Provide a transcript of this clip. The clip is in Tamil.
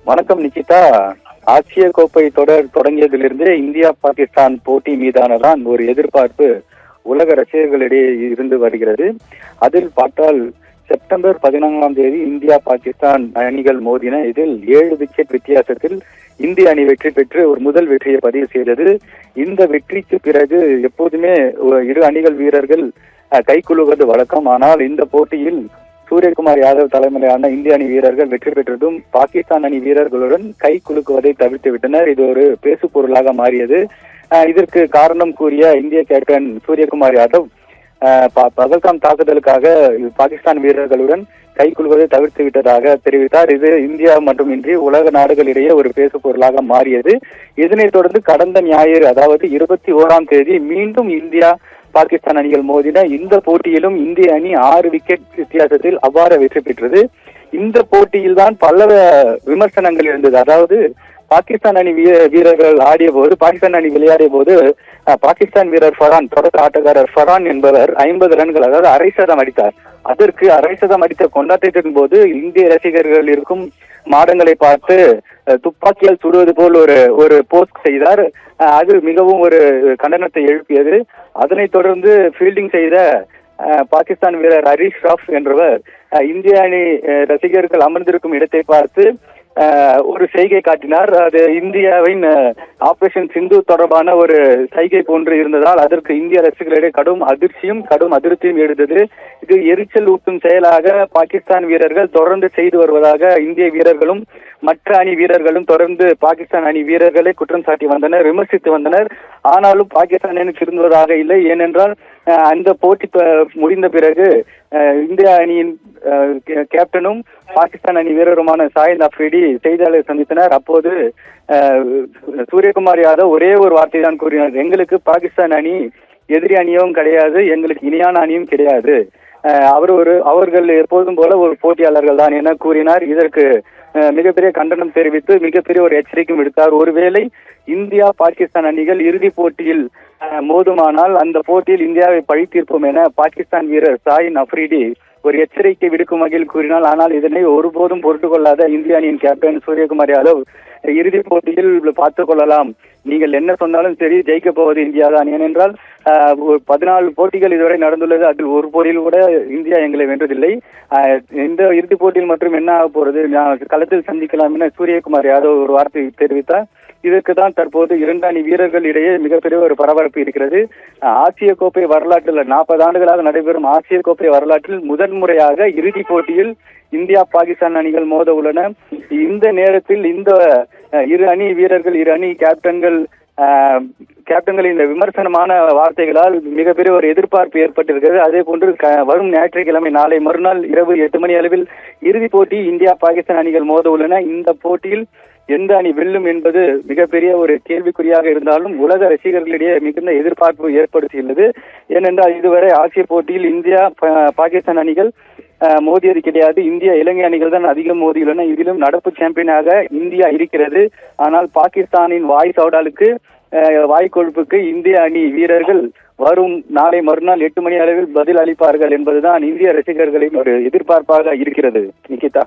வணக்கம் நிகிதா. ஆசிய கோப்பை தொடர் தொடங்கியதிலிருந்தே இந்தியா பாகிஸ்தான் போட்டி மீதானதான் ஒரு எதிர்பார்ப்பு உலக ரசிகர்களிடையே இருந்து வருகிறது. அதில் பார்த்தால் செப்டம்பர் 14ஆம் தேதி இந்தியா பாகிஸ்தான் அணிகள் மோதின. இதில் 7 விக்கெட் வித்தியாசத்தில் இந்திய அணி வெற்றி பெற்று ஒரு முதல் வெற்றியை பதிவு செய்தது. இந்த வெற்றிக்கு பிறகு எப்போதுமே இரு அணிகள் வீரர்கள் கைக்குலுவது வழக்கம். ஆனால் இந்த போட்டியில் சூரியகுமார் யாதவ் தலைமையிலான இந்திய அணி வீரர்கள் வெற்றி பெற்றதும் பாகிஸ்தான் அணி வீரர்களுடன் கை குலுக்குவதை தவிர்த்து விட்டனர். இது ஒரு பேசு பொருளாக மாறியது. இதற்கு காரணம் கூறிய இந்திய கேப்டன் சூரியகுமார் யாதவ் பகல்காம் தாக்குதலுக்காக பாகிஸ்தான் வீரர்களுடன் கை குலுக்குவதை தவிர்த்து விட்டதாக தெரிவித்தார். இது இந்தியா மட்டுமின்றி உலக நாடுகளிடையே ஒரு பேசு பொருளாக மாறியது. இதனைத் தொடர்ந்து கடந்த ஞாயிறு, அதாவது 21ஆம் தேதி மீண்டும் இந்தியா பாகிஸ்தான் அணிகள் மோதின. இந்த போட்டியிலும் இந்திய அணி 6 விக்கெட் வித்தியாசத்தில் அபார வெற்றி பெற்றது. இந்த போட்டியில் தான் பல விமர்சனங்கள் இருந்தது. அதாவது பாகிஸ்தான் அணி வீரர்கள் ஆடிய போது, பாகிஸ்தான் அணி விளையாடிய போது பாகிஸ்தான் வீரர் ஃபரான், தொடக்க ஆட்டக்காரர் ஃபரான் என்பவர் 50 ரன்கள், அதாவது அரை சதம் அடித்தார். அதற்கு அரை சதம் அடித்த கொண்டாட்டத்தின் போது இந்திய ரசிகர்கள் இருக்கும் மாடங்களை பார்த்து துப்பாக்கியால் சுடுவது போல் ஒரு போஸ்ட் செய்தார். அது மிகவும் ஒரு கண்டனத்தை எழுப்பியது. அதனைத் தொடர்ந்து ஃபீல்டிங் செய்த பாகிஸ்தான் வீரர் ஹரிஷ் ராஃப் என்றவர் இந்திய அணி ரசிகர்கள் அமர்ந்திருக்கும் இடத்தை பார்த்து ஒரு செய்கை காட்டினார். அது இந்தியாவின் ஆபரேஷன் சிந்து தொடர்பான ஒரு சைகை போன்று இருந்ததால் அதற்கு இந்திய ரசிகர்களிடையே கடும் அதிருப்தியும் எழுந்தது. இது எரிச்சல் ஊட்டும் செயலாக பாகிஸ்தான் வீரர்கள் தொடர்ந்து செய்து வருவதாக இந்திய வீரர்களும் மற்ற அணி வீரர்களும் தொடர்ந்து பாகிஸ்தான் அணி வீரர்களை குற்றம் சாட்டி வந்தனர், விமர்சித்து வந்தனர். ஆனாலும் பாகிஸ்தான் அணி திருந்துவதாக இல்லை. ஏனென்றால் அந்த போட்டி முடிந்த பிறகு இந்திய அணியின் கேப்டனும் பாகிஸ்தான் அணி வீரருமான ஷாஹித் அஃப்ரிடி செய்தியாளரை சந்தித்தனர். அப்போது சூரியகுமார் யாதவ் ஒரே ஒரு வார்த்தை தான் கூறினார்: எங்களுக்கு பாகிஸ்தான் அணி எதிரி அணியும் கிடையாது, எங்களுக்கு இணையான அணியும் கிடையாது. அவர்கள் எப்போதும் போல ஒரு போட்டியாளர்கள் தான் என கூறினார். இதற்கு மிகப்பெரிய கண்டனம் தெரிவித்து மிகப்பெரிய ஒரு எச்சரிக்கையும் விடுத்தார். ஒருவேளை இந்தியா பாகிஸ்தான் அணிகள் இறுதிப் போட்டியில் மோதுமானால் அந்த போட்டியில் இந்தியாவை பழி தீர்ப்போம் என பாகிஸ்தான் வீரர் ஷாஹித் அஃப்ரிடி ஒரு எச்சரிக்கை விடுக்கும் வகையில் கூறினால், ஆனால் இதனை ஒருபோதும் பொறுத்துக் கொள்ளாத இந்திய அணியின் கேப்டன் சூரியகுமார் யாதவ் இறுதிப் போட்டியில் பார்த்துக் கொள்ளலாம், நீங்கள் என்ன சொன்னாலும் சரி, ஜெயிக்க போவது இந்தியா தான். ஏனென்றால் 14 போட்டிகள் இதுவரை நடந்துள்ளது, அதில் ஒரு போட்டியில் கூட இந்தியா எங்களை வென்றதில்லை. இந்த இறுதிப் போட்டியில் மற்றும் என்ன ஆக போறது, களத்தில் சந்திக்கலாம் என சூரியகுமார் யாதவ் ஒரு வார்த்தை தெரிவித்தார். இதற்கு தான் தற்போது 2 அணி வீரர்கள் இடையே மிகப்பெரிய ஒரு பரபரப்பு இருக்கிறது. ஆசிய கோப்பை வரலாற்றில் 40 ஆண்டுகளாக நடைபெறும் ஆசிய கோப்பை வரலாற்றில் முதன்முறையாக இறுதிப் போட்டியில் இந்தியா பாகிஸ்தான் அணிகள் மோத உள்ளன. இந்த நேரத்தில் இந்த இரு அணி வீரர்கள், இரு அணி கேப்டன்களின் இந்த விமர்சனமான வார்த்தைகளால் மிகப்பெரிய ஒரு எதிர்பார்ப்பு ஏற்பட்டிருக்கிறது. அதே போன்று வரும் ஞாயிற்றுக்கிழமை, நாளை மறுநாள் இரவு 8 மணி அளவில் இறுதிப் போட்டி இந்தியா பாகிஸ்தான் அணிகள் மோத உள்ளன. இந்த போட்டியில் எந்த அணி வெல்லும் என்பது மிகப்பெரிய ஒரு கேள்விக்குறியாக இருந்தாலும் உலக ரசிகர்களிடையே மிகுந்த எதிர்பார்ப்பு ஏற்படுத்தியுள்ளது. ஏனென்றால் இதுவரை ஆசிய போட்டியில் இந்தியா பாகிஸ்தான் அணிகள் மோதியது கிடையாது. இந்தியா இலங்கை அணிகள் தான் அதிகம் மோதியுள்ளன. இதிலும் நடப்பு சாம்பியனாக இந்தியா இருக்கிறது. ஆனால் பாகிஸ்தானின் வாய் கொழுப்புக்கு இந்திய அணி வீரர்கள் வரும் நாளை மறுநாள் 8 மணி அளவில் பதில் அளிப்பார்கள் என்பதுதான் இந்திய ரசிகர்களின் ஒரு எதிர்பார்ப்பாக இருக்கிறது. நிகிதா.